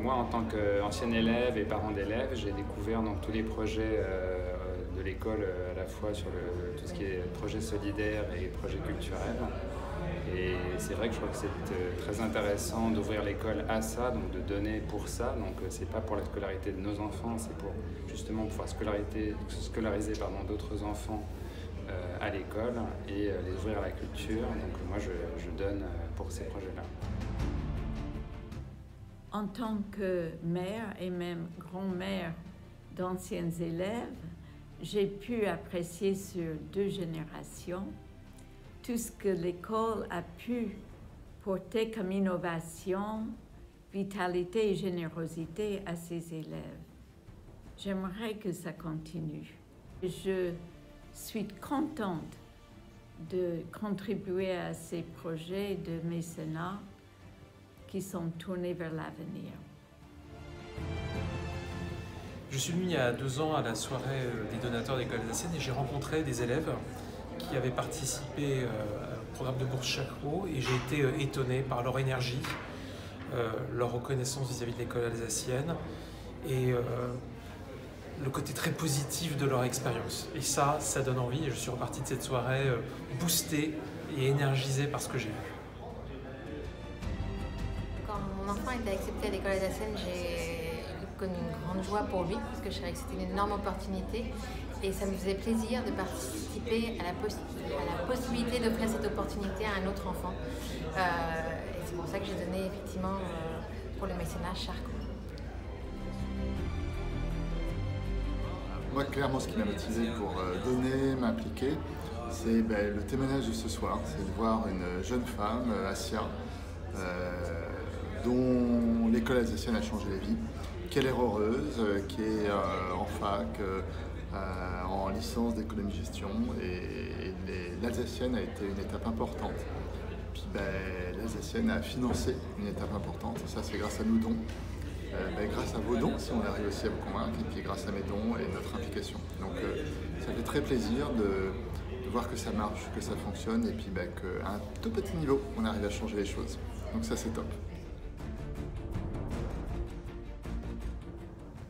moi, en tant qu'ancien élève et parent d'élèves, j'ai découvert donc, tous les projets de l'école, à la fois sur tout ce qui est projet solidaire et projet culturel. Et c'est vrai que je crois que c'est très intéressant d'ouvrir l'école à ça, donc de donner pour ça. Donc c'est pas pour la scolarité de nos enfants, c'est pour justement pouvoir scolariser d'autres enfants à l'école et les ouvrir à la culture. Donc moi je donne pour ces projets-là. En tant que mère et même grand-mère d'anciens élèves, j'ai pu apprécier sur 2 générations tout ce que l'école a pu porter comme innovation, vitalité et générosité à ses élèves. J'aimerais que ça continue. Je suis contente de contribuer à ces projets de mécénat qui sont tournés vers l'avenir. Je suis venu il y a 2 ans à la soirée des donateurs d'école alsacienne et j'ai rencontré des élèves qui avaient participé au programme de bourse Chakro et j'ai été étonné par leur énergie, leur reconnaissance vis-à-vis de l'école alsacienne et le côté très positif de leur expérience. Et ça donne envie et je suis reparti de cette soirée boosté et énergisé par ce que j'ai vu. Quand mon enfant a été accepté à l'école alsacienne, j'ai connu une grande joie pour lui parce que je savais que c'était une énorme opportunité et ça me faisait plaisir de participer à la possibilité d'offrir cette opportunité à un autre enfant. Et c'est pour ça que j'ai donné effectivement pour le mécénat Charcot. Moi, clairement, ce qui m'a motivé pour donner, m'impliquer, c'est le témoignage de ce soir. C'est de voir une jeune femme, Assia, dont l'école alsacienne a changé la vie, qu'elle est heureuse, qui est en fac, en licence d'économie-gestion, et l'alsacienne a été une étape importante. Puis l'alsacienne a financé une étape importante, et ça c'est grâce à nos dons. Grâce à vos dons, si on arrive aussi à vous convaincre, et puis grâce à mes dons et notre implication. Donc ça fait très plaisir de voir que ça marche, que ça fonctionne, et puis qu'à un tout petit niveau, on arrive à changer les choses. Donc ça c'est top.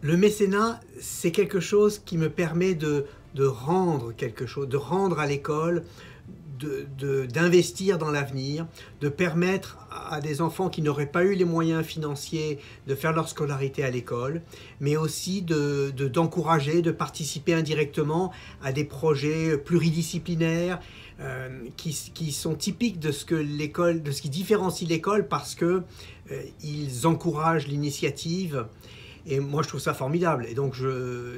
Le mécénat, c'est quelque chose qui me permet de rendre quelque chose, de rendre à l'école, d'investir dans l'avenir, de permettre à des enfants qui n'auraient pas eu les moyens financiers de faire leur scolarité à l'école, mais aussi d'encourager, de participer indirectement à des projets pluridisciplinaires qui sont typiques de ce qui différencie l'école parce que ils encouragent l'initiative. Et moi, je trouve ça formidable. Et donc,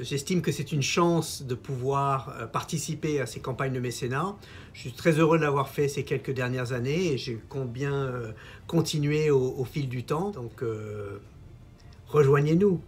j'estime que c'est une chance de pouvoir participer à ces campagnes de mécénat. Je suis très heureux de l'avoir fait ces quelques dernières années et je compte bien continuer au fil du temps. Donc, rejoignez-nous.